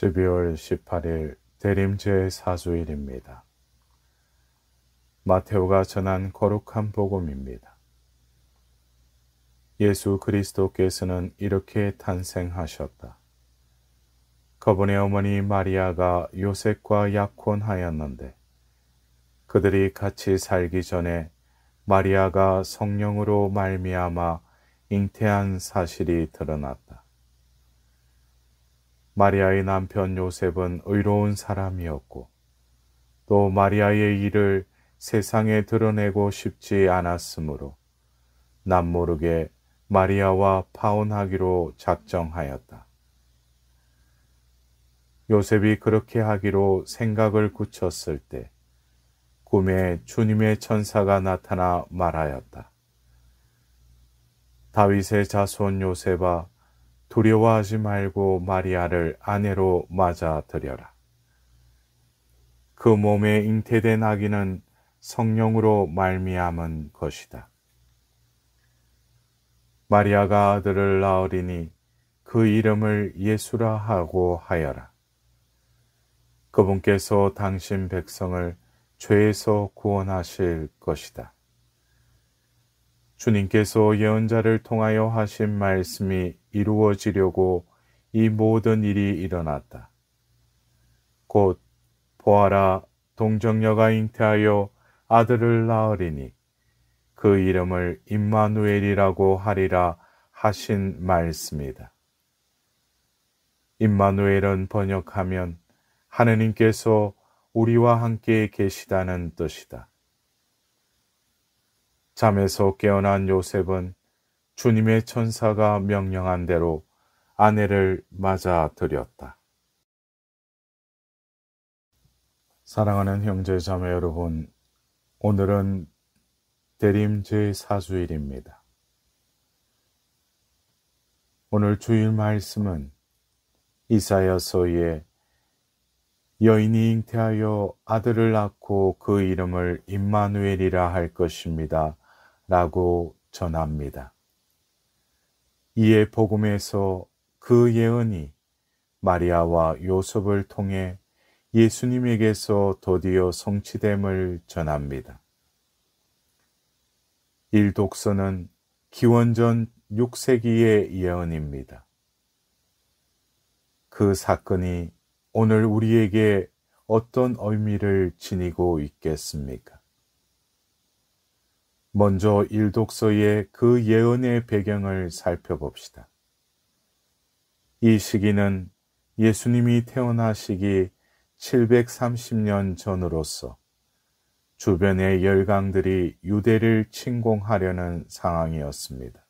12월 18일 대림제 사주일입니다. 마테오가 전한 거룩한 복음입니다. 예수 그리스도께서는 이렇게 탄생하셨다. 그분의 어머니 마리아가 요셉과 약혼하였는데 그들이 같이 살기 전에 마리아가 성령으로 말미암아 잉태한 사실이 드러났다. 마리아의 남편 요셉은 의로운 사람이었고 또 마리아의 일을 세상에 드러내고 싶지 않았으므로 남모르게 마리아와 파혼하기로 작정하였다. 요셉이 그렇게 하기로 생각을 굳혔을 때 꿈에 주님의 천사가 나타나 말하였다. 다윗의 자손 요셉아, 두려워하지 말고 마리아를 아내로 맞아들여라. 그 몸에 잉태된 아기는 성령으로 말미암은 것이다. 마리아가 아들을 낳으리니 그 이름을 예수라 하고 하여라. 그분께서 당신 백성을 죄에서 구원하실 것이다. 주님께서 예언자를 통하여 하신 말씀이 이루어지려고 이 모든 일이 일어났다. 곧 보아라, 동정녀가 잉태하여 아들을 낳으리니 그 이름을 임마누엘이라고 하리라 하신 말씀이다. 임마누엘은 번역하면 하느님께서 우리와 함께 계시다는 뜻이다. 잠에서 깨어난 요셉은 주님의 천사가 명령한 대로 아내를 맞아들였다. 사랑하는 형제자매 여러분, 오늘은 대림 제4주일입니다. 오늘 주일 말씀은 이사야서의 여인이 잉태하여 아들을 낳고 그 이름을 임마누엘이라 할 것입니다 라고 전합니다. 이에 복음에서 그 예언이 마리아와 요셉을 통해 예수님에게서 드디어 성취됨을 전합니다. 일독서는 기원전 6세기의 예언입니다. 그 사건이 오늘 우리에게 어떤 의미를 지니고 있겠습니까? 먼저 일독서의 그 예언의 배경을 살펴봅시다. 이 시기는 예수님이 태어나시기 730년 전으로서 주변의 열강들이 유대를 침공하려는 상황이었습니다.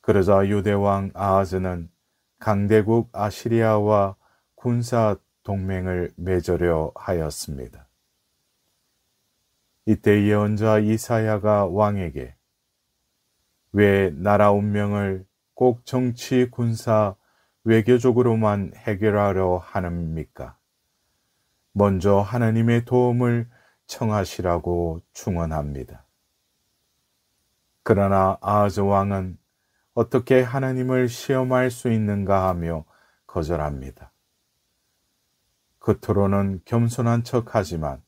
그러자 유대왕 아하즈는 강대국 아시리아와 군사 동맹을 맺으려 하였습니다. 이때 예언자 이사야가 왕에게 왜 나라 운명을 꼭 정치, 군사, 외교적으로만 해결하려 하십니까? 먼저 하나님의 도움을 청하시라고 충언합니다. 그러나 아하즈 왕은 어떻게 하나님을 시험할 수 있는가 하며 거절합니다. 겉으로는 겸손한 척하지만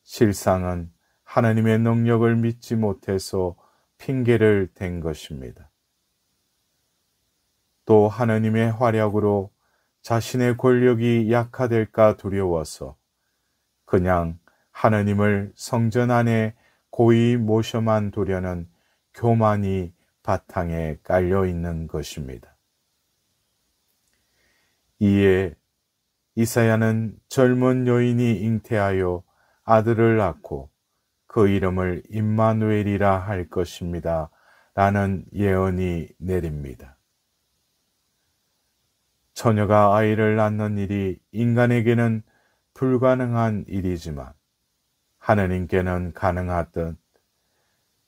실상은 하나님의 능력을 믿지 못해서 핑계를 댄 것입니다. 또 하나님의 활약으로 자신의 권력이 약화될까 두려워서 그냥 하나님을 성전 안에 고이 모셔만 두려는 교만이 바탕에 깔려 있는 것입니다. 이에 이사야는 젊은 여인이 잉태하여 아들을 낳고 그 이름을 임마누엘이라 할 것입니다 라는 예언이 내립니다. 처녀가 아이를 낳는 일이 인간에게는 불가능한 일이지만 하느님께는 가능하듯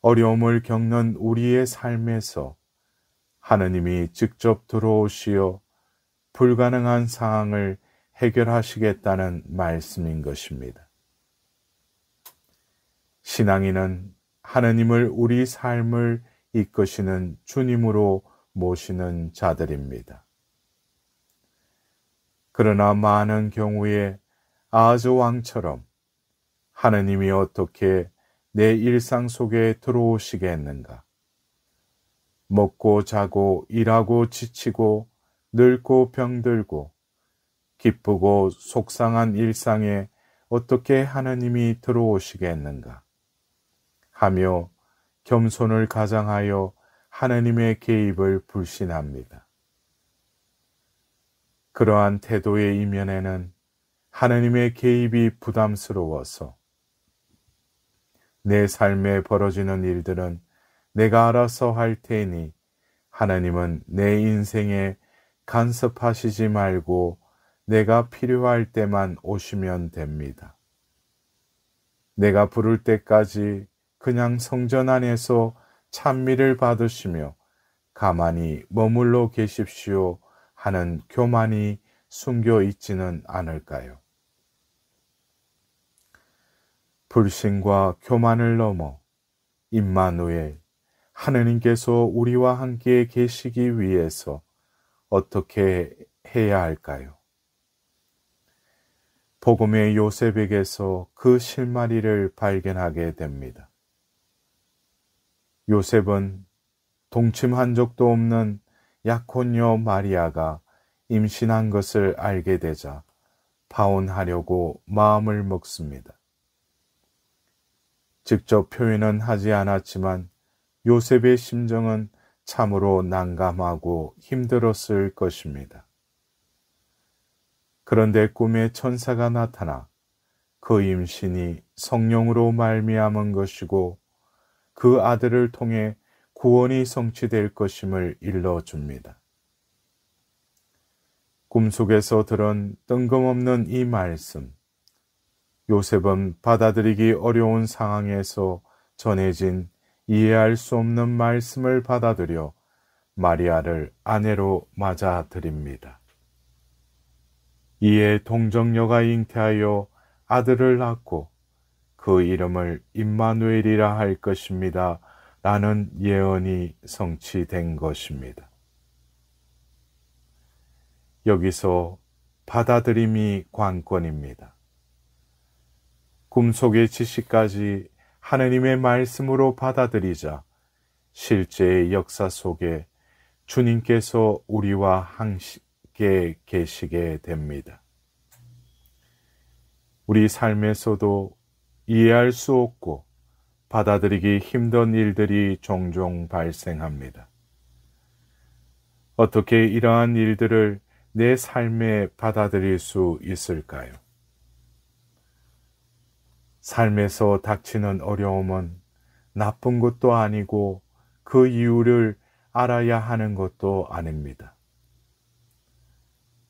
어려움을 겪는 우리의 삶에서 하느님이 직접 들어오시어 불가능한 상황을 해결하시겠다는 말씀인 것입니다. 신앙인은 하느님을 우리 삶을 이끄시는 주님으로 모시는 자들입니다. 그러나 많은 경우에 아하즈 왕처럼 하느님이 어떻게 내 일상 속에 들어오시겠는가? 먹고 자고 일하고 지치고 늙고 병들고 기쁘고 속상한 일상에 어떻게 하느님이 들어오시겠는가? 하며 겸손을 가장하여 하느님의 개입을 불신합니다. 그러한 태도의 이면에는 하느님의 개입이 부담스러워서 내 삶에 벌어지는 일들은 내가 알아서 할 테니 하나님은 내 인생에 간섭하시지 말고 내가 필요할 때만 오시면 됩니다. 내가 부를 때까지 그냥 성전 안에서 찬미를 받으시며 가만히 머물러 계십시오 하는 교만이 숨겨 있지는 않을까요? 불신과 교만을 넘어 임마누엘 하느님께서 우리와 함께 계시기 위해서 어떻게 해야 할까요? 복음의 요셉에게서 그 실마리를 발견하게 됩니다. 요셉은 동침한 적도 없는 약혼녀 마리아가 임신한 것을 알게 되자 파혼하려고 마음을 먹습니다. 직접 표현은 하지 않았지만 요셉의 심정은 참으로 난감하고 힘들었을 것입니다. 그런데 꿈에 천사가 나타나 그 임신이 성령으로 말미암은 것이고 그 아들을 통해 구원이 성취될 것임을 일러줍니다. 꿈속에서 들은 뜬금없는 이 말씀, 요셉은 받아들이기 어려운 상황에서 전해진 이해할 수 없는 말씀을 받아들여 마리아를 아내로 맞아들입니다. 이에 동정녀가 잉태하여 아들을 낳고 그 이름을 임마누엘이라 할 것입니다. 라는 예언이 성취된 것입니다. 여기서 받아들임이 관건입니다. 꿈속의 지식까지 하느님의 말씀으로 받아들이자 실제의 역사 속에 주님께서 우리와 함께 계시게 됩니다. 우리 삶에서도 이해할 수 없고 받아들이기 힘든 일들이 종종 발생합니다. 어떻게 이러한 일들을 내 삶에 받아들일 수 있을까요? 삶에서 닥치는 어려움은 나쁜 것도 아니고 그 이유를 알아야 하는 것도 아닙니다.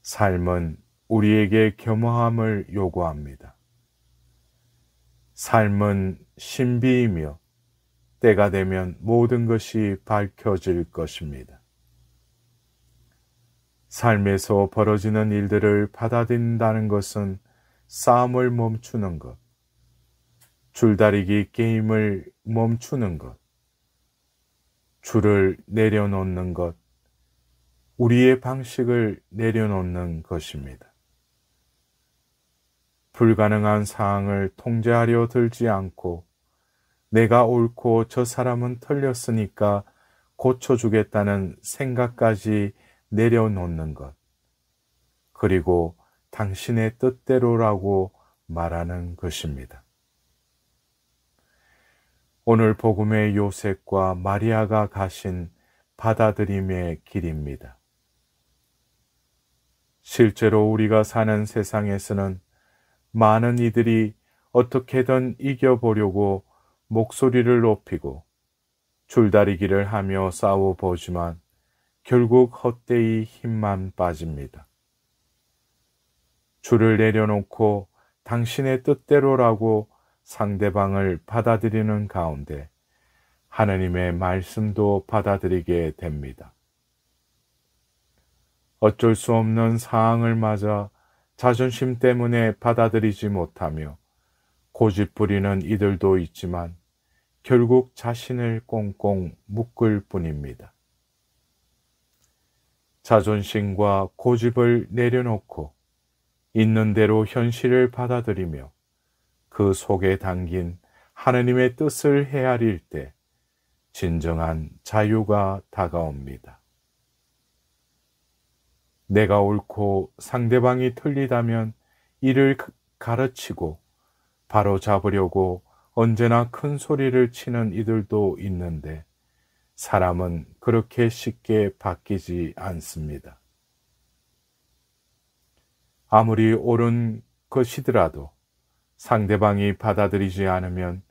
삶은 우리에게 겸허함을 요구합니다. 삶은 신비이며 때가 되면 모든 것이 밝혀질 것입니다. 삶에서 벌어지는 일들을 받아들인다는 것은 싸움을 멈추는 것, 줄다리기 게임을 멈추는 것, 줄을 내려놓는 것, 우리의 방식을 내려놓는 것입니다. 불가능한 상황을 통제하려 들지 않고 내가 옳고 저 사람은 틀렸으니까 고쳐주겠다는 생각까지 내려놓는 것, 그리고 당신의 뜻대로라고 말하는 것입니다. 오늘 복음의 요셉과 마리아가 가신 받아들임의 길입니다. 실제로 우리가 사는 세상에서는 많은 이들이 어떻게든 이겨보려고 목소리를 높이고 줄다리기를 하며 싸워보지만 결국 헛되이 힘만 빠집니다. 줄을 내려놓고 당신의 뜻대로라고 상대방을 받아들이는 가운데 하느님의 말씀도 받아들이게 됩니다. 어쩔 수 없는 상황을 맞아 자존심 때문에 받아들이지 못하며 고집 부리는 이들도 있지만 결국 자신을 꽁꽁 묶을 뿐입니다. 자존심과 고집을 내려놓고 있는 대로 현실을 받아들이며 그 속에 담긴 하느님의 뜻을 헤아릴 때 진정한 자유가 다가옵니다. 내가 옳고 상대방이 틀리다면 이를 가르치고 바로 잡으려고 언제나 큰 소리를 치는 이들도 있는데 사람은 그렇게 쉽게 바뀌지 않습니다. 아무리 옳은 것이더라도 상대방이 받아들이지 않으면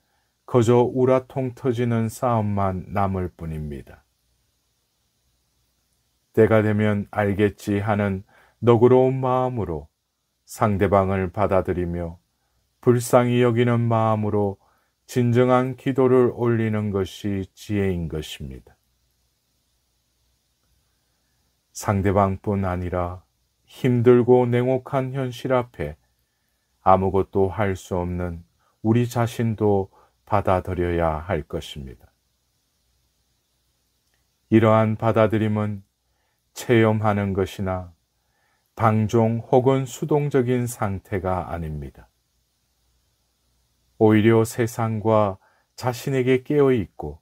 그저 우라통 터지는 싸움만 남을 뿐입니다. 때가 되면 알겠지 하는 너그러운 마음으로 상대방을 받아들이며 불쌍히 여기는 마음으로 진정한 기도를 올리는 것이 지혜인 것입니다. 상대방뿐 아니라 힘들고 냉혹한 현실 앞에 아무것도 할 수 없는 우리 자신도 받아들여야 할 것입니다. 이러한 받아들임은 체험하는 것이나 방종 혹은 수동적인 상태가 아닙니다. 오히려 세상과 자신에게 깨어 있고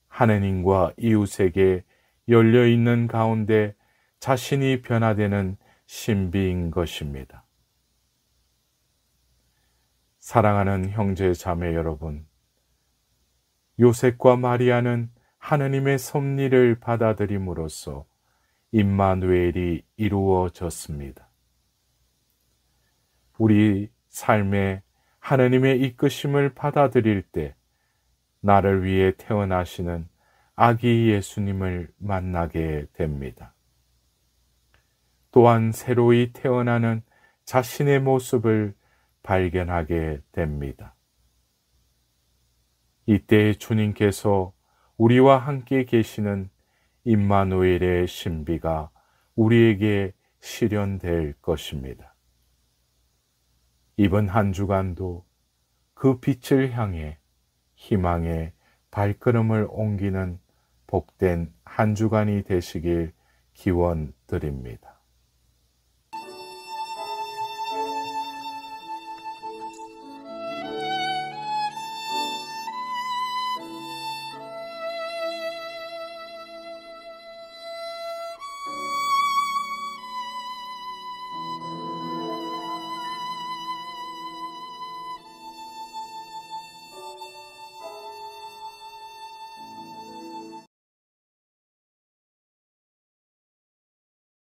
하느님과 이웃에게 열려 있는 가운데 자신이 변화되는 신비인 것입니다. 사랑하는 형제 자매 여러분, 요셉과 마리아는 하느님의 섭리를 받아들임으로써 임마누엘이 이루어졌습니다. 우리 삶에 하느님의 이끄심을 받아들일 때 나를 위해 태어나시는 아기 예수님을 만나게 됩니다. 또한 새로이 태어나는 자신의 모습을 발견하게 됩니다. 이때 주님께서 우리와 함께 계시는 임마누엘의 신비가 우리에게 실현될 것입니다. 이번 한 주간도 그 빛을 향해 희망의 발걸음을 옮기는 복된 한 주간이 되시길 기원드립니다.